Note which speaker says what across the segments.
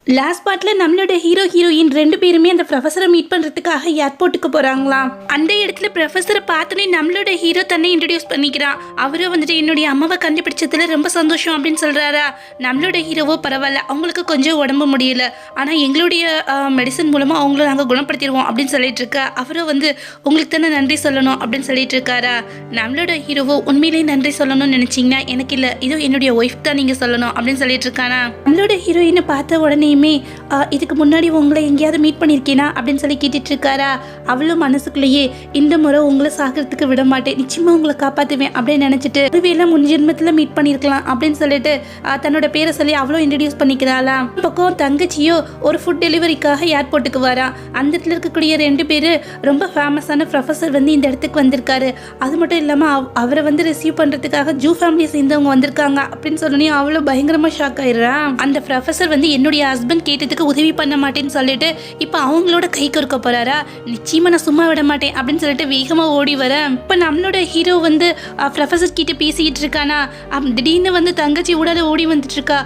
Speaker 1: Last பார்ட்டில் நம்மளோட heroine 2 பேருமே அந்த ப்ரொஃபஸரை மீட் பண்ணுறதுக்காக ஏர்போர்ட்டுக்கு போகிறாங்களாம். அந்த இடத்துல ப்ரொஃபஸரை பார்த்தோன்னே நம்மளோட ஹீரோ தன்னை இன்ட்ரடியூஸ் பண்ணிக்கிறான். அவரும் வந்துட்டு என்னுடைய அம்மாவை கண்டுபிடிச்சதுல ரொம்ப சந்தோஷம் அப்படின்னு சொல்கிறாரா. நம்மளோட ஹீரோவோ பரவாயில்ல, அவங்களுக்கு கொஞ்சம் உடம்பு முடியல, ஆனால் எங்களுடைய மெடிசன் மூலமாக அவங்கள நாங்கள் குணப்படுத்திடுவோம் அப்படின்னு சொல்லிட்டு இருக்கா. அவரும் வந்து உங்களுக்கு தானே நன்றி சொல்லணும் அப்படின்னு சொல்லிட்டு இருக்காரா. நம்மளோட ஹீரோவோ உண்மையிலேயே நன்றி சொல்லணும்னு நினச்சிங்கன்னா எனக்கு இல்லை, இதோ என்னுடைய ஒய்ஃப் தான் நீங்கள் சொல்லணும் அப்படின்னு சொல்லிட்டு இருக்கானா. நம்மளோட ஹீரோயினை பார்த்த உடனே இதுக்கு முன்னாடி உங்களை எங்கேயாவது மீட் பண்ணியிருக்கேனா அப்படின்னு சொல்லி கேட்டுட்டு இருக்காரா. அவளும் மனசுக்குள்ளேயே இந்த முறை உங்களை சாகிறதுக்கு விட மாட்டேன், நிச்சயமா உங்களை காப்பாற்றுவேன் அப்படின்னு நினைச்சிட்டு ஒருவேளை முன் ஜென்மத்தில் மீட் பண்ணியிருக்கலாம் அப்படின்னு சொல்லிட்டு தன்னோட பேரை சொல்லி அவளும் இன்ட்ரடியூஸ் பண்ணிக்கிறாளா. பக்கம் தங்கச்சியோ ஒரு ஃபுட் டெலிவரிக்காக ஏர்போர்ட்டுக்கு வரா. அந்த இடத்துல இருக்கக்கூடிய 2 பேர் ரொம்ப ஃபேமஸான ப்ரொஃபஸர் வந்து இந்த இடத்துக்கு வந்திருக்காரு. அது மட்டும் இல்லாமல் அவரை வந்து ரிசீவ் பண்ணுறதுக்காக ஜூ ஃபேமிலியை சேர்ந்தவங்க வந்திருக்காங்க அப்படின்னு சொன்னோன்னே அவளும் பயங்கரமாக ஷாக் ஆயிடுறா. அந்த ப்ரொஃபஸர் வந்து என்னுடைய ஹஸ்பண்ட் கேட்டதுக்கு உதவி பண்ண மாட்டேன்னு சொல்லிட்டு இப்போ அவங்களோட கை கொடுக்க போறாரா. நிச்சயமா நான் சும்மா விட மாட்டேன் அப்படின்னு சொல்லிட்டு வேகமா ஓடி வர இப்போ நம்மளோட ஹீரோ வந்து ப்ரொஃபஸர் கிட்ட பேசிக்கிட்டு இருக்கானா. திடீர்னு வந்து தங்கச்சி உடல ஓடி வந்துட்டு இருக்கா.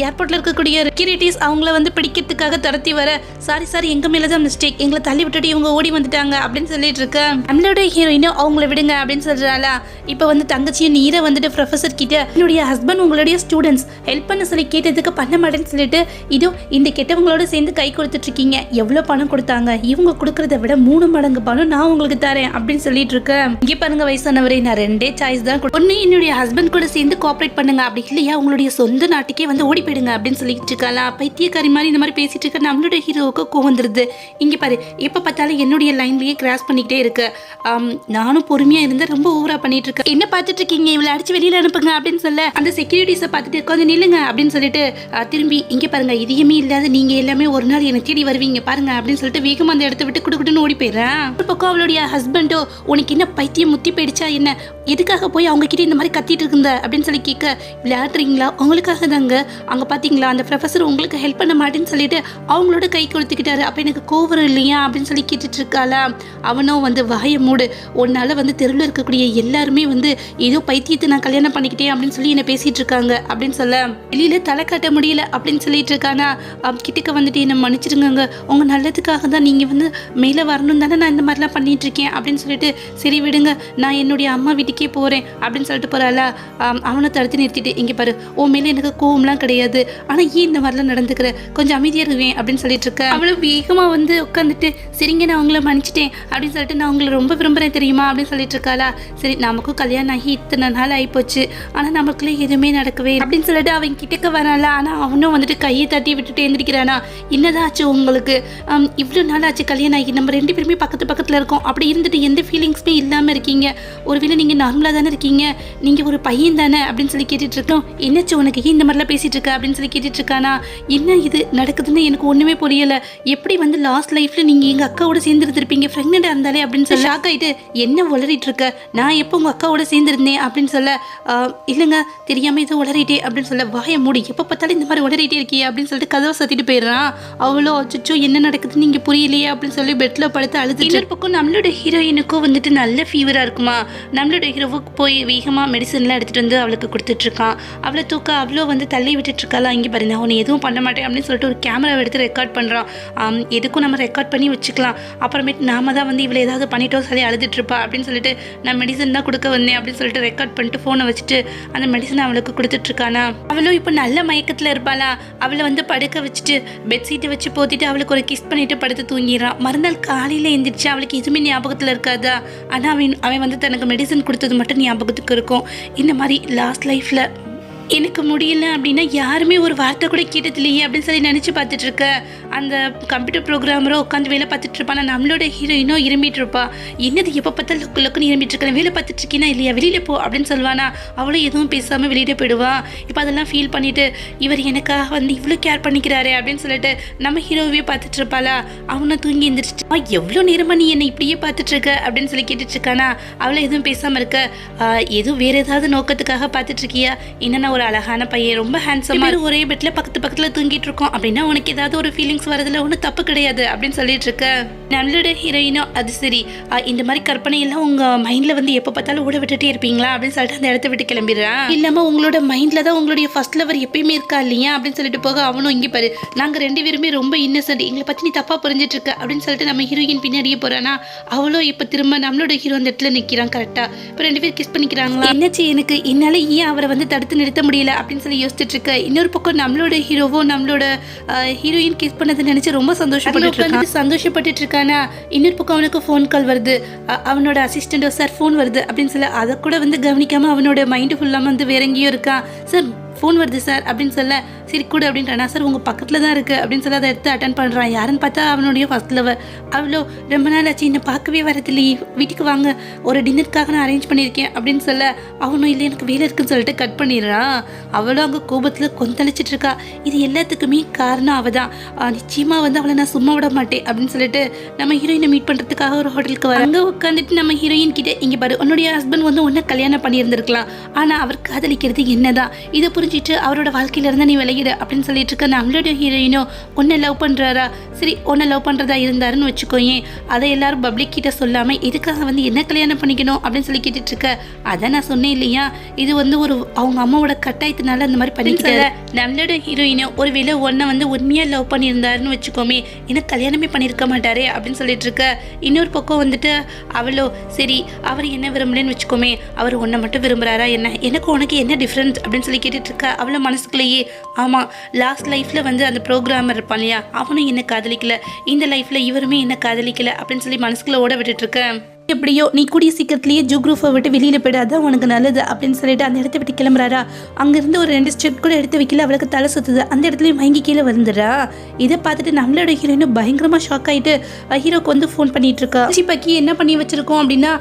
Speaker 1: ஏர்போர்ட்ல இருக்கக்கூடிய செக்யூரிட்டிஸ் அவங்கள வந்து பிடிக்கிறதுக்காக துரத்தி வர, சாரி எங்க மேலதான் மிஸ்டேக், எங்களை தள்ளி விட்டுட்டு இவங்க ஓடி வந்துட்டாங்க அப்படின்னு சொல்லிட்டு இருக்க. நம்மளோட ஹீரோயினும் அவங்கள விடுங்க அப்படின்னு சொல்றாளா. இப்போ வந்து தங்கச்சியும் நீரை வந்துட்டு ப்ரொஃபஸர் கிட்ட என்னுடைய ஹஸ்பண்ட் உங்களுடைய ஸ்டூடெண்ட்ஸ் ஹெல்ப் பண்ண சொல்லி கேட்டதுக்கு பண்ண மாட்டேன்னு சொல்லிட்டு இதோ இந்த கெட்டவங்களோட சேர்ந்து கை கொடுத்துட்டு இருக்கீங்க, எவ்வளவு பணம் கொடுத்தாங்க, இவங்க கொடுக்கறத விட 3 மடங்கு பணம் நான் உங்களுக்கு தரேன் அப்படின்னு சொல்லிட்டு இருக்கேன். இங்கே பாருங்க வயசானவரே, நான் 2 சாய்ஸ் தான், ஒன்னு என்னுடைய ஹஸ்பண்ட் கூட சேர்ந்து கோஆபரேட் பண்ணுங்க, அப்படி இல்லையா உங்களுடைய சொந்த நாட்டுக்கே வந்து ஓடி போயிடுங்க அப்படின்னு சொல்லிட்டு இருக்காளா. பைத்தியக்காரி மாதிரி இந்த மாதிரி பேசிட்டு இருக்க நம்மளோட ஹீரோவுக்கு கோவம் வந்துருது. இங்க பாரு, எப்ப பார்த்தாலும் என்னுடைய லைன்லயே கிராஸ் பண்ணிக்கிட்டே இருக்கு. நானும் பொறுமையா இருந்தா ரொம்ப ஓவரா பண்ணிட்டு இருக்கேன், என்ன பார்த்துட்டு இருக்கீங்க, இவளை அடிச்சு வெளியில அனுப்புங்க அப்படின்னு சொல்ல அந்த செக்யூரிட்டிஸை பார்த்துட்டு கொஞ்சம் நில்லுங்க அப்படின்னு சொல்லிட்டு திரும்பி இங்க பாருங்க, இதயமே இல்லாத நீங்க எல்லாமே ஒரு நாள் எனக்கு தேடி வருவீங்க பாருங்க அப்படின்னு சொல்லிட்டு வேகமா அந்த இடத்த விட்டு குடுக்குன்னு ஓடி போயிடுறேன். ஒரு பக்கம் அவளுடைய ஹஸ்பண்டோ உனக்கு என்ன பைத்தியம் முத்தி போயிடுச்சா என்ன, எதுக்காக போய் அவங்க கிட்ட இந்த மாதிரி கத்திட்டு இருக்குங்க அப்படின்னு சொல்லி கேட்க, விளையாடுறீங்களா உங்களுக்காக தாங்க, அங்க பாத்தீங்களா அந்த ப்ரொஃபஸர் உங்களுக்கு ஹெல்ப் பண்ண மாட்டேன்னு சொல்லிட்டு அவங்களோட கை கொடுத்துக்கிட்டாரு, அப்ப எனக்கு கோவம் இல்லையா அப்படின்னு சொல்லி கேட்டுட்டு இருக்காளா. அவனும் வந்து வாய மூடு, உன்னால வந்து தெருவில் இருக்கக்கூடிய எல்லாருமே வந்து ஏதோ பைத்தியத்தை நான் கல்யாணம் பண்ணிக்கிட்டேன் அப்படின்னு சொல்லி என்ன பேசிட்டு இருக்காங்க அப்படின்னு சொல்ல, வெளியில தலை காட்ட முடியல அப்படின்னு சொல்லிட்டு இருக்கானா. கிட்டக்க வந்துட்டு என்ன மன்னிச்சிருங்க, உங்க நல்லதுக்காக தான், நீங்க வந்து மேலே வரணும் தானே நான் இந்த மாதிரிலாம் பண்ணிட்டு இருக்கேன் அப்படின்னு சொல்லிட்டு சரி விடுங்க, நான் என்னுடைய அம்மா வீட்டுக்கே போறேன் அப்படின்னு சொல்லிட்டு போறாளா. அவனை தடுத்து நிறுத்திட்டு இங்க பாரு, உன் மேல எனக்கு கோவம்லாம் கிடையாது, ஆனா ஏன் இந்த மாதிரிலாம் நடந்துக்கிற, கொஞ்சம் அமைதியா இருக்குவேன் அப்படின்னு சொல்லிட்டு இருக்க. அவளும் வேகமா வந்து உட்காந்துட்டு சரிங்க நான் உங்களை மன்னிச்சிட்டேன் அப்படின்னு சொல்லிட்டு நான் உங்களை ரொம்ப விரும்புறேன் தெரியுமா அப்படின்னு சொல்லிட்டு இருக்காளா. சரி நமக்கும் கல்யாணம் ஆகி இத்தனை நாள் ஆயிப்போச்சு, ஆனா நமக்குள்ள எதுவுமே நடக்கவே அப்படின்னு சொல்லிட்டு அவன் கிட்டக்க வராளா. ஆனா அவனும் வந்துட்டு கையை தட்டி விட்டுட்டு எழுந்திருக்கிறானா. என்னதான் ஆச்சு உங்களுக்கு, இவ்வளோ நாள் ஆச்சு கல்யாணம் ஆகி, நம்ம 2 பேருமே பக்கத்தில் இருக்கோம், அப்படி இருந்துட்டு எந்த ஃபீலிங்ஸுமே இல்லாமல் இருக்கீங்க, ஒருவேளை நீங்கள் நார்மலாக தானே இருக்கீங்க, நீங்கள் ஒரு பையன் தானே அப்படின்னு சொல்லி கேட்டுட்டு இருக்கோம். என்னாச்சு உனக்கு இந்த மாதிரிலாம் பேசிட்டு இருக்க அப்படின்னு சொல்லி கேட்டுட்டு இருக்கானா. என்ன இது நடக்குதுன்னு எனக்கு ஒன்றுமே புரியலை, எப்படி வந்து லாஸ்ட் லைஃப்ல நீங்கள் எங்கள் அக்காவோட சேர்ந்துருந்துருப்பீங்க ப்ரெக்னெண்டாக இருந்தாலே அப்படின்னு சொல்லி ஷாக் ஆகிட்டு, என்ன உளறிட்டு இருக்க, நான் எப்போ உங்கள் அக்காவோட சேர்ந்துருந்தேன் அப்படின்னு சொல்ல, இல்லைங்க தெரியாமல் ஏதோ உளறிட்டே அப்படின்னு சொல்ல, வாய மூடி, எப்போ பார்த்தாலும் இந்த மாதிரி உளறிட்டே இருக்கியே அப்படின்னு சொல்லிட்டு கதவை சத்திட்டு போயிடுறான். அவ்வளோ அச்சோ என்ன நடக்குதுன்னு நீங்க புரியலையே அப்படின்னு சொல்லி பெட்ல படுத்து அழுது. இன்னொரு பக்கம் நம்மளோட ஹீரோயினுக்கும் வந்துட்டு நல்ல ஃபீவரா இருக்குமா. நம்மளோட ஹீரோவுக்கு போய் வேகமா மெடிசன்லாம் எடுத்துட்டு வந்து அவளுக்கு கொடுத்துட்டு இருக்கான். அவளை தூக்க அவ்வளோ வந்து தள்ளி விட்டுட்டு இருக்காளா. இங்கே பாருங்க அவனை எதுவும் பண்ண மாட்டேன் அப்படின்னு சொல்லிட்டு ஒரு கேமராவை எடுத்து ரெக்கார்ட் பண்றான். எதுக்கும் நம்ம ரெக்கார்ட் பண்ணி வச்சுக்கலாம், அப்புறமேட்டு நாம தான் வந்து இவளை ஏதாவது பண்ணிட்டோம் சொல்லி அழுதுட்டு இருப்பா அப்படின்னு சொல்லிட்டு நான் மெடிசன் தான் கொடுக்க வந்தேன் அப்படின்னு சொல்லிட்டு ரெக்கார்ட் பண்ணிட்டு ஃபோனை வச்சுட்டு அந்த மெடிசன் அவளுக்கு கொடுத்துட்டு இருக்கானா. அவளும் இப்போ நல்ல மயக்கத்தில் இருப்பாளா. அவளை வந்து படுக்க வச்சுட்டு பெட்ஷீட்டை வச்சு போத்திட்டு அவளுக்கு ஒரு கிஸ் பண்ணிட்டு படுத்து தூங்கிடுறான். மறுநாள் காலையில் எழுந்திரிச்சு அவளுக்கு எதுவுமே ஞாபகத்தில் இருக்காதா. ஆனால் அவன் வந்து தனக்கு மெடிசன் கொடுத்தது மட்டும் ஞாபகத்துக்கு இருக்கும். இந்த மாதிரி லாஸ்ட் லைஃப்பில் எனக்கு முடியல அப்படின்னா யாருமே ஒரு வார்த்தை கூட கேட்டதில்லையே அப்படின்னு சொல்லி நினச்சி பார்த்துட்டு இருக்க. அந்த கம்ப்யூட்டர் ப்ரோக்ராமரோ உட்காந்து வேலை பார்த்துட்டு இருப்பான். நம்மளோட ஹீரோயினோ இரும்பிட்டு இருப்பா. என்னது எப்போ பார்த்தா லொக்கு லொக்குன்னு இரும்பிட்டு இருக்கேன், வேலை பார்த்துட்டு இருக்கீனா இல்லையா, வெளியில போ அப்படின்னு சொல்லுவானா. அவளும் எதுவும் பேசாமல் வெளியிட போயிடுவா. இப்போ அதெல்லாம் ஃபீல் பண்ணிட்டு இவர் எனக்காக வந்து இவ்வளோ கேர் பண்ணிக்கிறாரு அப்படின்னு சொல்லிட்டு நம்ம ஹீரோவே பார்த்துட்டு இருப்பாளா. அவனை தூங்கி எழுந்திரிச்சிட்டு எவ்வளோ நேரமா நீ என்னை இப்படியே பார்த்துட்டு இருக்க அப்படின்னு சொல்லி கேட்டுட்டு இருக்கானா. அவளை எதுவும் பேசாமல் இருக்க, எதுவும் வேற ஏதாவது நோக்கத்துக்காக பார்த்துட்டு இருக்கியா, என்னன்னா ஒரு அழகான பையன், ரொம்ப ஹேண்ட்ஸமா ஒரே பெட்ல பக்கத்துல தூங்கிட்டு இருக்கோம் அப்படின்னா உனக்கு ஏதாவது ஒரு ஃபீலிங்ஸ் வரதுல ஒன்றும் தப்பு கிடையாது அப்படின்னு சொல்லிட்டு இருக்க. நம்மளோட ஹீரோயினோ அது சரி, இந்த மாதிரி கற்பனை எல்லாம் உங்க மைண்ட்ல வந்து எப்போ பார்த்தாலும் ஓட விட்டுட்டே இருப்பீங்களா அப்படின்னு சொல்லிட்டு அந்த இடத்த விட்டு கிளம்பிடுறான். இல்லாம உங்களோட மைண்ட்ல தான் உங்களுடைய ஃபர்ஸ்ட் லவர் எப்பயுமே இருக்கா இல்லையா அப்படின்னு சொல்லிட்டு போக அவனும் இங்கே பாரு, நாங்க 2 பேருமே ரொம்ப இன்னசென்ட், எங்களை பத்தி நீ தப்பா புரிஞ்சிட்டு இருக்க அப்படின்னு சொல்லிட்டு நம்ம ஹீரோயின் பின்னாடியே போறானா. அவளும் இப்ப திரும்ப நம்மளோட ஹீரோ அந்த இடத்துல நிக்கிறான். கரெக்டா இப்போ 2 பேரும் கிஸ் பண்ணிக்கிறாங்களா. என்னாச்சு எனக்கு, என்னால ஏன் அவரை வந்து தடுத்து நிறுத்த முடியல அப்படின்னு சொல்லி யோசிச்சுட்டு இருக்க. இன்னொரு பக்கம் நம்மளோட ஹீரோவும் நம்மளோட ஹீரோயின் கிஸ் பண்ணதை நினைச்சு ரொம்ப சந்தோஷப்பட்டுட்டு இருக்கானா. இன்னொரு பக்கம் அவனுக்கு ஃபோன் கால் வருது, அவனோட அசிஸ்டன்ட் சார் ஃபோன் வருது அப்படின்னு சொல்லி அதை கூட வந்து கவனிக்காம அவனோட மைண்டு ஃபுல்லாக வந்து வேற எங்கேயும் இருக்கான். சார் ஃபோன் வருது சார் அப்படின்னு சொல்ல, சரி கூட அப்படின்றானா. சார் உங்கள் பக்கத்தில் தான் இருக்குது அப்படின்னு சொல்லி அதை எடுத்து அட்டன் பண்ணுறான். யாருன்னு பார்த்தா அவனுடைய ஃபர்ஸ்ட் லவர். அவ்வளோ ரொம்ப நாள் ஆச்சு என்னை பார்க்கவே வரதில்லையே, வீட்டுக்கு வாங்க ஒரு டின்னருக்காக நான் அரேஞ்ச் பண்ணியிருக்கேன் அப்படின்னு சொல்ல, அவனும் இல்லை எனக்கு வேலை இருக்குன்னு சொல்லிட்டு கட் பண்ணிடுறான். அவளும் அங்கே கோபத்தில் கொந்தளிச்சிட்டு இருக்கா. இது எல்லாத்துக்குமே காரணம் அவள் தான். நிச்சயமாக வந்து அவளை நான் சும்மா விட மாட்டேன் அப்படின்னு சொல்லிட்டு நம்ம ஹீரோயினை மீட் பண்ணுறதுக்காக ஒரு ஹோட்டலுக்கு வர. அங்கே உட்காந்துட்டு நம்ம ஹீரோயின் கிட்டே, இங்கே பாரு உன்னுடைய ஹஸ்பண்ட் வந்து ஒன்றை கல்யாணம் பண்ணியிருந்திருக்கலாம், ஆனால் அவர் காதலிக்கிறது என்னதான், இதை புரிஞ்சுட்டு அவரோட வாழ்க்கையில இருந்தா நீ விலகிடு அப்படின்னு சொல்லிட்டு இருக்க. நம்மளோட ஹீரோயினோ உன்னை லவ் பண்றாரா, சரி உன்னை லவ் பண்றதா இருந்தாருன்னு வச்சுக்கோயேன், அதை எல்லாரும் பப்ளிக் கிட்ட சொல்லாம எதுக்காக வந்து என்ன கல்யாணம் பண்ணிக்கணும் அப்படின்னு சொல்லி கேட்டுட்டு இருக்க. அதான் நான் சொன்னேன் இல்லையா, இது வந்து ஒரு அவங்க அம்மாவோட கட்டாயத்தினால அந்த மாதிரி பண்ணிக்கிட்டாரு. நம்மளோட ஹீரோயினோ ஒருவேளை உன்னை வந்து உண்மையா லவ் பண்ணியிருந்தாருன்னு வச்சுக்கோமே, எனக்கு கல்யாணமே பண்ணியிருக்க மாட்டாரே அப்படின்னு சொல்லிட்டு இருக்க. இன்னொரு பக்கம் வந்துட்டு அவளோ சரி அவர் என்ன விரும்பலன்னு வச்சுக்கோமே, அவர் உன்னை மட்டும் விரும்புறாரா என்ன, எனக்கு உனக்கு என்ன டிஃப்ரெண்ட் அப்படின்னு சொல்லி கேட்டுட்டு இருக்க. அவளை மனசுக்குள்ளேயே ஆமாம் லாஸ்ட் லைஃப்பில் வந்து அந்த ப்ரோக்ராமர் இருப்பான் இல்லையா, அவனும் என்ன காதலிக்கல, இந்த லைஃப்பில் இவருமே என்ன காதலிக்கல அப்படின்னு சொல்லி மனசுக்குள்ளே ஓட விட்டுட்டு இருக்கேன். எப்படியோ நீ கூடிய சீக்கிரத்துலேயே ஜூக்ரூஃபை விட்டு வெளியில் போயிடாத, உனக்கு நல்லது அப்படின்னு சொல்லிட்டு அந்த இடத்த விட்டு கிளம்புறாரா. அங்கேருந்து ஒரு 2 ஸ்டெப் கூட எடுத்து வைக்கல, அவளுக்கு தலை சுற்றுது. அந்த இடத்துலையும் மயங்கி கீழே வந்துடுறா. இதை பார்த்துட்டு நம்மளோட ஹீரோயினும் பயங்கரமாக ஷாக் ஆகிட்டு ஹீரோக்கு வந்து ஃபோன் பண்ணிட்டு இருக்கா. பக்கி என்ன பண்ணி வச்சிருக்கோம் அப்படின்னா,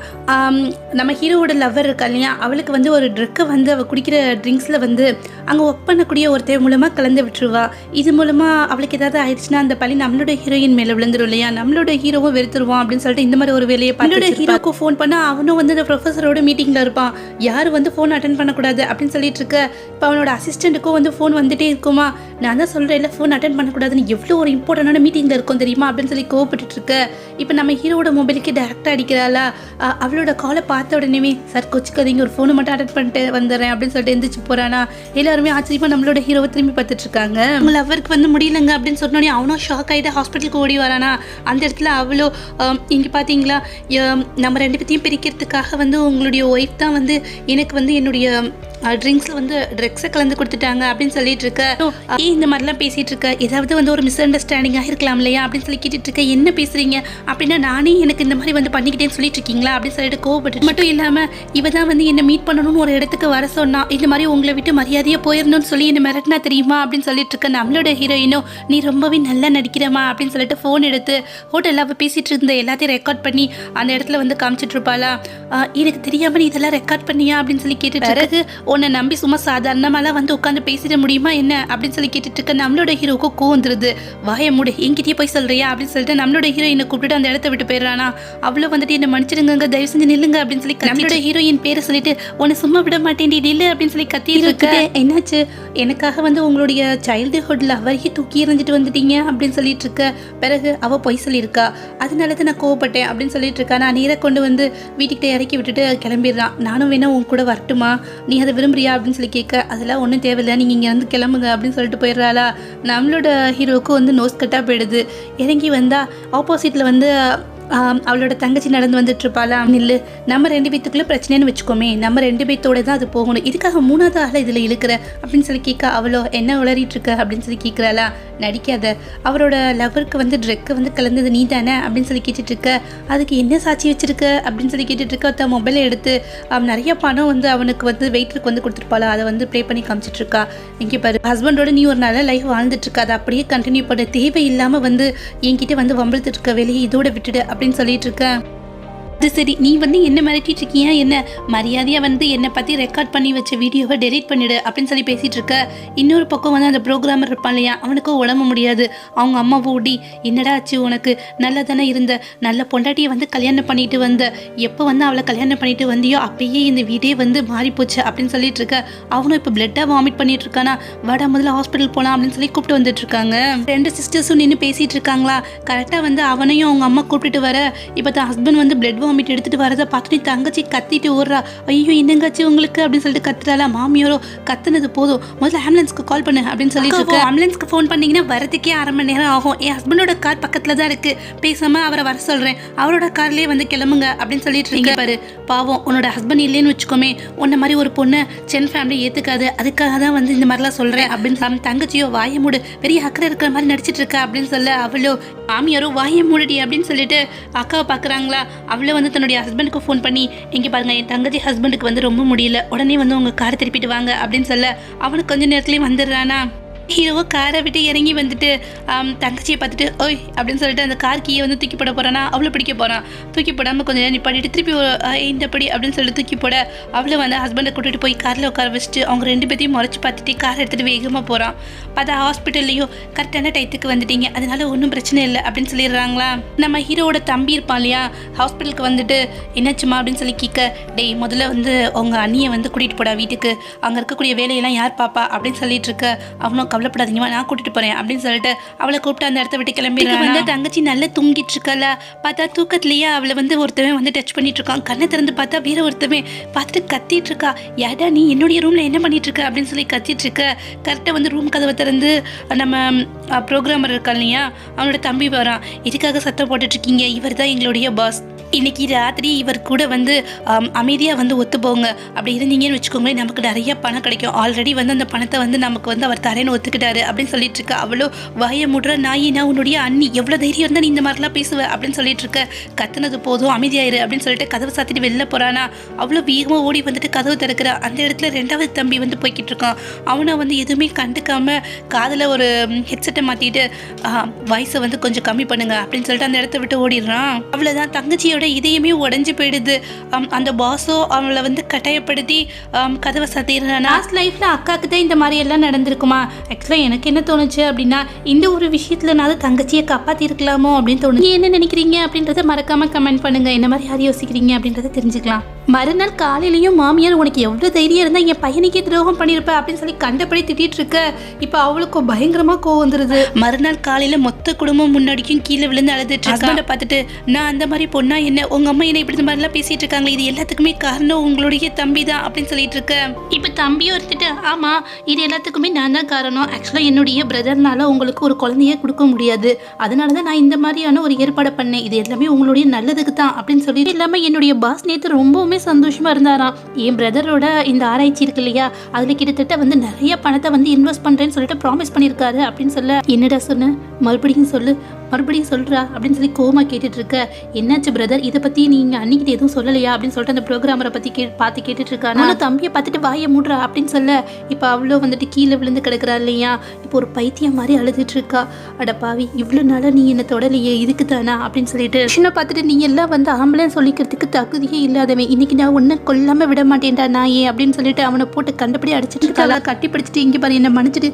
Speaker 1: நம்ம ஹீரோவோட லவ்வர் இருக்கா இல்லையா, அவளுக்கு வந்து ஒரு ட்ரக்கை வந்து அவள் குடிக்கிற ட்ரிங்க்ஸில் வந்து அங்கே ஒர்க் பண்ணக்கூடிய ஒருத்தர் மூலமாக கலந்து விட்டுருவா. இது மூலமாக அவளுக்கு ஏதாவது ஆயிடுச்சுன்னா அந்த பழி நம்மளோட ஹீரோயின் மேலே விழுந்துடும் இல்லையா, நம்மளோட ஹீரோவும் வெறுத்துருவான் அப்படின்னு சொல்லிட்டு இந்த மாதிரி ஒரு வேலையை பார்த்து ஹீரோக்கு ஃபோன் பண்ணா அவனும் வந்து அந்த ப்ரொஃபஸரோட மீட்டிங்கில் இருப்பான். யாரும் வந்து ஃபோன் அட்டன் பண்ணக்கூடாது அப்படின்னு சொல்லிட்டு இருக்க. இப்போ அவனோட அசிஸ்டண்ட்டுக்கும் வந்து ஃபோன் வந்துட்டே இருக்குமா. நான் தான் சொல்கிறேன் இல்லை ஃபோன் அட்டன் பண்ணக்கூடாதுன்னு, எவ்வளோ ஒரு இம்பார்ட்டண்டான மீட்டிங்கில் இருக்கும் தெரியுமா அப்படின்னு சொல்லி கோவப்பட்டு இருக்க. இப்போ நம்ம ஹீரோட மொபைலுக்கு டேரெக்டாக அடிக்கிறாளா. அவளோட காலை பார்த்த உடனே சார் கொச்சிக்காதீங்க ஒரு ஃபோனை மட்டும் அட்டன் பண்ணிட்டு வந்துடுறேன் அப்படின்னு சொல்லிட்டு எந்திரிச்சு போகிறானா. எல்லாருமே ஆச்சரியமாக நம்மளோட ஹீரோவை திரும்பி பார்த்துட்டு இருக்காங்க. அவங்க லவருக்கு வந்து முடியலங்க அப்படின்னு சொன்னோடனே அவனும் ஷாக் ஆகிட்டு ஹாஸ்பிட்டலுக்கு ஓடி வரானா. அந்த இடத்துல அவ்வளோ இங்கே பார்த்தீங்களா, நம்ம 2 பேத்தையும் பிரிக்கிறதுக்காக வந்து உங்களுடைய ஒய்ஃப் தான் வந்து எனக்கு வந்து என்னுடைய ட்ரிங்க்ஸில் வந்து ட்ரக்ஸை கலந்து கொடுத்துட்டாங்க அப்படின்னு சொல்லிட்டு இருக்க. இந்த மாதிரிலாம் பேசிகிட்டு இருக்க, ஏதாவது வந்து ஒரு மிஸ் அண்டர்ஸ்டாண்டிங்காக இருக்கலாம் இல்லையா அப்படின்னு சொல்லி கேட்டுட்டு இருக்க. என்ன பேசுகிறீங்க அப்படின்னா, நானே எனக்கு இந்த மாதிரி வந்து பண்ணிக்கிட்டேன்னு சொல்லிட்டு இருக்கீங்களா அப்படின்னு சொல்லிட்டு கோவப்பட்டு மட்டும் இல்லாமல் இவ தான் வந்து என்னை மீட் பண்ணணும்னு ஒரு இடத்துக்கு வர சொன்னா, இந்த மாதிரி உங்களை விட்டு மரியாதையாக போயிடணும்னு சொல்லி என்னை மிரட்டினா தெரியுமா அப்படின்னு சொல்லிட்டு இருக்க. நம்மளோட ஹீரோயினோ நீ ரொம்பவே நல்லா நடிக்கிறமா அப்படின்னு சொல்லிட்டு ஃபோன் எடுத்து ஹோட்டலில் அவள் பேசிகிட்டு இருந்த எல்லாத்தையும் ரெக்கார்ட் பண்ணி அந்த இடத்துல வந்து காமிச்சிட்டு இருப்பாளா. எனக்கு தெரியாமல் நீ இதெல்லாம் ரெக்கார்ட் பண்ணியா அப்படின்னு சொல்லி கேட்டுட்டு பிறகு உன்னை நம்பி சும்மா சாதாரணமாலாம் வந்து உட்காந்து பேசிட முடியுமா என்ன அப்படின்னு சொல்லி கேட்டுட்டு இருக்க. நம்மளோட ஹீரோவுக்கு கோவந்துருது. வாய மூடு, என்கிட்டயே போய் சொல்றியா அப்படின்னு சொல்லிட்டு நம்மளோட ஹீரோயினை கூப்பிட்டு அந்த இடத்த விட்டு போயிடறானா. அவ்வளோ வந்துட்டு என்ன மன்னிச்சிடுங்க, தயவு செஞ்சு நில்லுங்க அப்படின்னு சொல்லி நம்மளோட ஹீரோயின் பேரை சொல்லிட்டு உன்னை சும்மா விட மாட்டேன் நில்லு அப்படின்னு சொல்லி கத்திட்டு இருக்க. என்னாச்சு, எனக்காக வந்து உங்களுடைய சைல்டுஹுட் லவரையே தூக்கி எறிஞ்சிட்டு வந்துட்டீங்க அப்படின்னு சொல்லிட்டு இருக்க. பிறகு அவள் பொய் சொல்லியிருக்கா, அதனால தான் நான் கோவப்பட்டேன் அப்படின்னு சொல்லிட்டு இருக்கா. நான் நீரை கொண்டு வந்து வீட்டுக்கிட்ட இறக்கி விட்டுட்டு கிளம்பிடுறான். நானும் வேணா உன் கூட வரட்டுமா, நீ அதை விரும்புறியா அப்படின்னு சொல்லி கேட்க. அதெல்லாம் ஒன்றும் தேவையில்லை, நீங்கள் இங்கே வந்து கிளம்புங்க அப்படின்னு சொல்லிட்டு போயிடுறாளா. நம்மளோட ஹீரோவுக்கு வந்து நோஸ் கட்டாக போயிடுது. இறங்கி வந்தால் ஆப்போசிட்டில் வந்து அவளோட தங்கச்சி நடந்து வந்துட்டு இருப்பாளா. நில்லு, நம்ம 2 பேத்துக்குள்ள பிரச்சனைன்னு வச்சுக்கோமே, நம்ம 2 பேத்தோட தான் அது போகணும், இதுக்காக 3வது ஆளை இதில் இழுக்கிற அப்படின்னு சொல்லி கேட்க. அவளோ என்ன உளறிட்டு இருக்க அப்படின்னு சொல்லி கேட்குறாளா. நடிக்காத, அவரோட லவருக்கு வந்து ட்ரக்கு வந்து கலந்தது நீ தானே அப்படின்னு சொல்லி கேட்டுட்டு இருக்க. அதுக்கு என்ன சாட்சி வச்சிருக்க அப்படின்னு சொல்லி கேட்டுட்டு இருக்க. தன் மொபைலை எடுத்து நிறைய பணம் வந்து அவனுக்கு வந்து வெயிட்டருக்கு வந்து கொடுத்துருப்பாளா, அதை வந்து ப்ளே பண்ணி காமிச்சிட்டு இருக்கா. இங்கே பாரு, ஹஸ்பண்டோட நீ ஒரு நல்ல லைஃப் வாழ்ந்துட்டு இருக்கா, அதை அப்படியே கண்டினியூ பண்ண, தேவையில்லாமல் வந்து என்கிட்ட வந்து வம்பிழுத்துட்டு இருக்க, வெளியே இதோட விட்டுடு அப்படின்னு சொல்லிட்டு இருக்கேன். அது சரி, நீ வந்து என்ன மிரட்டிட்டு இருக்கியா என்ன? மரியாதையாக வந்து என்னை பற்றி ரெக்கார்ட் பண்ணி வச்ச வீடியோவை டெலீட் பண்ணிடு அப்படின்னு சொல்லி பேசிகிட்டு இருக்க. இன்னொரு பக்கம் வந்து அந்த ப்ரோக்ராமர் இருப்பான் இல்லையா, அவனுக்கும் உடம்பு முடியாது. அவங்க அம்மா ஓடி, என்னடா ஆச்சு உனக்கு? நல்லா தானே இருந்த, நல்ல பொண்டாட்டியை வந்து கல்யாணம் பண்ணிட்டு வந்த, எப்போ வந்து அவளை கல்யாணம் பண்ணிட்டு வந்தியோ அப்பயே இந்த வீடே வந்து மாறி போச்சு அப்படின்னு சொல்லிட்டு இருக்க. அவனும் இப்போ பிளட்டாக வாமிட் பண்ணிட்டு இருக்கானா, வாடா முதல்ல ஹாஸ்பிட்டல் போகலாம் அப்படின்னு சொல்லி கூப்பிட்டு வந்துட்டு இருக்காங்க. 2 சிஸ்டர்ஸும் நின்று பேசிட்டு இருக்காங்களா. கரெக்டாக வந்து அவனையும் அவங்க அம்மா கூப்பிட்டு வர, இப்போ தான் ஹஸ்பண்ட் வந்து பிளட் வாமிட் எடுத்துட்டு வரதை பார்த்துட்டு தங்கச்சி கத்திட்டு ஓடுறா. ஐயோ என்னங்காச்சு உங்களுக்கு அப்படின்னு சொல்லிட்டு கத்துறாளா. மாமியாரோ, கத்துனது போதும், முதல்ல ஆம்புலன்ஸ்க்கு கால் பண்ணு அப்படின்னு சொல்லிட்டு இருக்க. ஆம்புலன்ஸ்க்கு ஃபோன் பண்ணீங்கன்னா வரதுக்கே 1/2 மணி நேரம் ஆகும். என் ஹஸ்பண்டோட கார் பக்கத்துல தான் இருக்கு, பேசாம அவரை வர சொல்றேன், அவரோட கார்லயே வந்து கிளம்புங்க அப்படின்னு சொல்லிட்டு இருக்கீங்க பாரு. பாவம், உன்னோட ஹஸ்பண்ட் இல்லைன்னு வச்சுக்கோமே, உன்ன மாதிரி ஒரு பொண்ணு சென் ஃபேமிலி ஏத்துக்காது, அதுக்காக தான் வந்து இந்த மாதிரிலாம் சொல்றேன் அப்படின்னு தங்கச்சியோ வாய மூடு, பெரிய அக்கறை இருக்கிற மாதிரி நடிச்சிட்டு இருக்க அப்படின்னு சொல்ல. அவளோ, மாமியாரோ வாய மூடுடி அப்படின்னு சொல்லிட்டு அக்காவை பாக்குறாங்களா. அவளை வந்து தன்னுடைய ஹஸ்பண்டுக்கு ஃபோன் பண்ணி, இங்கே பாருங்க என் தங்கச்சி ஹஸ்பண்டுக்கு வந்து ரொம்ப முடியல, உடனே வந்து உங்கள் காரை திருப்பிட்டு வாங்க அப்படின்னு சொல்ல, அவனுக்கு கொஞ்சம் நேரத்துலேயே வந்துடுறானா. ஹீரோவை காரை விட்டு இறங்கி வந்துட்டு தங்கச்சியை பார்த்துட்டு ஓய் அப்படின்னு சொல்லிட்டு அந்த கார் கீயை வந்து தூக்கி போட போகிறானா. அவளை பிடிக்க போகிறான். தூக்கி போடாமல் கொஞ்சம் நேரம் நிப்பாட்டிட்டு திருப்பி இந்தப்படி அப்படின்னு சொல்லிட்டு தூக்கி போட, அவளை வந்து ஹஸ்பண்டை கூட்டிகிட்டு போய் காரில் உட்கார வச்சுட்டு அவங்க 2 பேத்தையும் முறைச்சி பார்த்துட்டு கார் எடுத்துகிட்டு வேகமாக போகிறான். பார்த்தா ஹாஸ்பிட்டல்லையோ கரெக்டான டயத்துக்கு வந்துட்டீங்க, அதனால ஒன்றும் பிரச்சனை இல்லை அப்படின்னு சொல்லிடுறாங்களா. நம்ம ஹீரோவோட தம்பி இருப்பான் இல்லையா, ஹாஸ்பிட்டலுக்கு வந்துட்டு என்னாச்சுமா அப்படின்னு சொல்லி கேட்க, டேய் முதல்ல வந்து உங்கள் அண்ணியை வந்து கூட்டிகிட்டு போடா வீட்டுக்கு, அங்கே இருக்கக்கூடிய வேலையெல்லாம் யார் பாப்பா அப்படின்னு சொல்லிட்டு இருக்க. அவனும் கவலைப்படாதீங்கம்மா, நான் கூட்டிட்டு போறேன் அப்படின்னு சொல்லிட்டு அவளை கூப்பிட்டு அந்த இடத்த விட்டு கிளம்பி வந்து தங்கச்சி நல்லா தூங்கிட்டு இருக்கல. பார்த்தா தூக்கத்திலேயே அவளை வந்து ஒருத்தவன் வந்து டச் பண்ணிட்டு இருக்கான். கண்ணை திறந்து பார்த்தா வேற ஒருத்தவன் பார்த்துட்டு கத்திட்டு இருக்கா. ஏடா நீ என்னுடைய ரூம்ல என்ன பண்ணிட்டு இருக்க அப்படின்னு சொல்லி கத்திட்டு இருக்க. கரெக்டாக வந்து ரூம் கதவை திறந்து நம்ம ப்ரோக்ராமர் இருக்கா இல்லையா, அவனோட தம்பி வரான். இதுக்காக சத்தம் போட்டுட்டு இருக்கீங்க, இவர் தான் எங்களுடைய பாஸ், இன்னைக்கு ராத்திரி இவர் கூட வந்து அமைதியாக வந்து ஒத்து போங்க, அப்படி இருந்தீங்கன்னு வச்சுக்கோங்களேன் நமக்கு நிறைய பணம் கிடைக்கும், ஆல்ரெடி வந்து அந்த பணத்தை வந்து நமக்கு வந்து அவர் தரேன்னு ஒத்துக்கிட்டாரு அப்படின்னு சொல்லிட்டு இருக்க. அவ்வளோ வாய முடுற நாயினா, உன்னுடைய அண்ணி எவ்வளோ தைரியம் இருந்தால் நீ இந்த மாதிரிலாம் பேசுவ அப்படின்னு சொல்லிட்டு இருக்க. கத்துனது போதும் அமைதியாயிரு அப்படின்னு சொல்லிட்டு கதவை சாத்திட்டு வெளில போறானா. அவ்வளோ வேகமாக ஓடி வந்துட்டு கதவு திறக்கிறா. அந்த இடத்துல 2வது தம்பி வந்து போய்கிட்டு இருக்கான். அவனை வந்து எதுவுமே கண்டுக்காம காதில் ஒரு ஹெட்செட்டை மாற்றிட்டு வாய்ஸை வந்து கொஞ்சம் கம்மி பண்ணுங்க அப்படின்னு சொல்லிட்டு அந்த இடத்த விட்டு ஓடிடுறான். அவ்வளோதான், தங்கச்சியோட இதயமே உடஞ்சு போயிடுது. அந்த பாஸோ அவளை வந்து கட்டாயப்படுத்தி கதவை சாத்திடுறான். லாஸ்ட் லைஃப்ல அக்காவுக்கு தான் இந்த மாதிரி எல்லாம் நடந்திருக்குமா. ஆக்சுவலாக எனக்கு என்ன தோணுச்சு அப்படின்னா, இந்த ஒரு விஷயத்துலனாலும் தங்கச்சியை காப்பாற்றி இருக்கலாமோ அப்படின்னு தோணுது. நீ என்ன நினைக்கிறீங்க அப்படின்றத மறக்காம கமெண்ட் பண்ணுங்க. என்ன மாதிரி யார் யோசிக்கிறீங்க அப்படின்றத தெரிஞ்சுக்கலாம். மறுநாள் காலையிலையும் மாமியார், உனக்கு எவ்வளோ தைரியம் இருந்தால் என் பையனுக்கே துரோகம் பண்ணியிருப்ப அப்படின்னு சொல்லி கண்டபடி திட்டிட்டு இருக்க. இப்போ அவளுக்கும் பயங்கரமாக கோவம் வந்துருது. மறுநாள் காலையில் மொத்த குடும்பம் முன்னாடிக்கும் கீழே விழுந்து அழுதுட்டு ஹஸ்பண்டை பார்த்துட்டு, நான் அந்த மாதிரி பொண்ணா என்ன, உங்கள் அம்மா என்ன இப்படி இந்த மாதிரிலாம் பேசிட்டு இருக்காங்க, இது எல்லாத்துக்குமே காரணம் உங்களுடைய தம்பி தான் அப்படின்னு சொல்லிட்டு இருக்க. இப்போ தம்பியும் எடுத்துட்டு, ஆமாம் இது எல்லாத்துக்குமே நான் தான் காரணம், ஆக்சுவலாக என்னுடைய பிரதர்னால உங்களுக்கு ஒரு குழந்தைய கொடுக்க முடியாது, அதனால தான் நான் இந்த மாதிரியான ஒரு ஏற்பாடு பண்ணேன், இது எல்லாமே உங்களுடைய நல்லதுக்கு தான் அப்படின்னு சொல்லிட்டு. இல்லாமல் என்னுடைய பாஸ் நேற்று ரொம்பவுமே சந்தோஷமா இருந்தாராம். என் பிரதரோட இந்த ஆராய்ச்சி இருக்கு இல்லையா, அதுல கிட்டத்தட்ட வந்து நிறைய பணத்தை வந்து இன்வெஸ்ட் பண்றேன்னு சொல்லிட்டு ப்ராமிஸ் பண்ணியிருக்காரு அப்படின்னு சொல்ல. என்னடா சொன்ன, மறுபடியும் சொல்லு, மறுபடியும் சொல்றா அப்படின்னு சொல்லி கோமா கேட்டுட்டு இருக்க. என்னாச்சு பிரதர், இதை பத்தி நீங்க அன்னைக்கிட்ட எதுவும் சொல்லலையா அப்படின்னு சொல்லிட்டு அந்த ப்ரோக்ராமரை பத்தி பார்த்து கேட்டுட்டு இருக்காங்க. தம்பியை பார்த்துட்டு வாயை மூடுறா அப்படின்னு சொல்ல. இப்போ அவ்வளோ வந்துட்டு கீழே விழுந்து கிடக்குறா இல்லையா, இப்போ ஒரு பைத்தியம் மாதிரி அழுதுட்டு இருக்கா. அட பாவி, இவ்வளோ நாளாக நீ என்ன தொடலையே, இதுக்கு தானா அப்படின்னு சொல்லிட்டு விஷயம் பார்த்துட்டு, நீ எல்லாம் வந்து ஆம்புலன்ஸ் சொல்லிக்கிறதுக்கு தகுதியே இல்லாதவன், இன்னைக்கு நான் ஒன்றை கொல்லாம விட மாட்டேன்டா நான் ஏன் அப்படின்னு சொல்லிட்டு அவனை போட்டு கண்டபடி அடிச்சிட்டு இருக்கா. கட்டி பிடிச்சிட்டு, இங்கே பாரு என்னை மன்னிச்சிட்டு,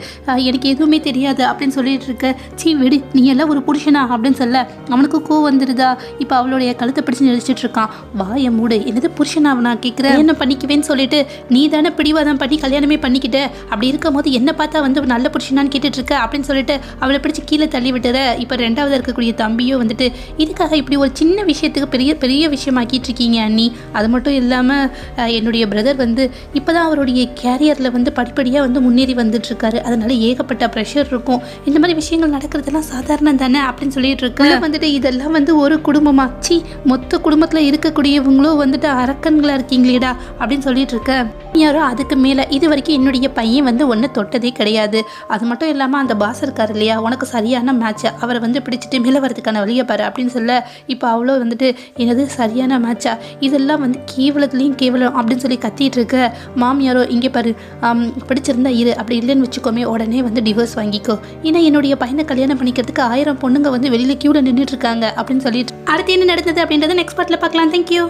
Speaker 1: எனக்கு எதுவுமே தெரியாது அப்படின்னு சொல்லிட்டு இருக்க. சீ விடு, நீ எல்லாம் ஒரு புருஷனா அப்படின்னு சொல்ல. அவனுக்கு கோவம் வந்துருதா. இப்போ அவளுடைய கழுத்தை பிடிச்சு நடிச்சிட்டு இருக்கான். வாய மூடு, என்னது புருஷனா அவனா கேட்குற, என்ன பண்ணிக்குவேன்னு சொல்லிட்டு நீ தானே பிடிவாதம் பண்ணி கல்யாணமே பண்ணிக்கிட்ட, அப்படி இருக்கும் போது என்ன பார்த்தா வந்து நல்ல புருஷனான்னு கேட்டுட்டு இருக்க அப்படின்னு சொல்லிட்டு அவளை பிடிச்சி கீழே தள்ளி விட்டுற. இப்போ 2வது இருக்கக்கூடிய தம்பியோ வந்துட்டு, இதுக்காக இப்படி ஒரு சின்ன விஷயத்துக்கு பெரிய பெரிய விஷயமாக்கிட்டு இருக்கீங்க அண்ணி, அது மட்டும் இல்லாமல் என்னுடைய பிரதர் வந்து இப்போ தான் அவருடைய கேரியரில் வந்து படிப்படியாக வந்து முன்னேறி வந்துட்டுருக்காரு, அதனால ஏகப்பட்ட ப்ரெஷர் இருக்கும், இந்த மாதிரி விஷயங்கள் நடக்கிறதுலாம் சாதாரணம் தானே அப்படின்னு சொல்லிட்டு இருக்கு. வந்துட்டு இதெல்லாம் வந்து ஒரு குடும்பமா, சி மொத்த குடும்பத்தில் இருக்கக்கூடியவங்களும் வந்துட்டு அரக்கன்களாக இருக்கீங்களேடா அப்படின்னு சொல்லிட்டு இருக்க. யாரோ அதுக்கு மேலே இது வரைக்கும் என்னுடைய பையன் வந்து ஒன்று தொட்டதே கிடையாது, அது மட்டும் இல்லாமல் அந்த பாஸ் இருக்கார் இல்லையா, உனக்கு சரியான மேட்சை, அவரை வந்து பிடிச்சிட்டு மேலே வரதுக்கான வழியை பாரு அப்படின்னு சொல்ல. இப்போ அவ்வளோ வந்துட்டு என்னது சரியான மேட்சா, இதெல்லாம் வந்து கேவலத்துலேயும் கேவலம் அப்படின்னு சொல்லி கத்திட்டு இருக்க. மாமியாரோ, இங்கே பாரு பிடிச்சிருந்தா இரு, அப்படி இல்லைன்னு வச்சுக்கோமே உடனே வந்து டிவோர்ஸ் வாங்கிக்கோ, ஏன்னா என்னுடைய பையனை கல்யாணம் பண்ணிக்கிறதுக்கு 1000 பொண்ணுங்க
Speaker 2: அவங்க வந்து வெளியில கியூல நின்றுட்டு இருக்காங்க அப்படின்னு சொல்லிட்டு அடுத்து என்ன நடந்தது அப்படின்றத நெக்ஸ்ட் பார்ட்ல பார்க்கலாம். தேங்க்யூ.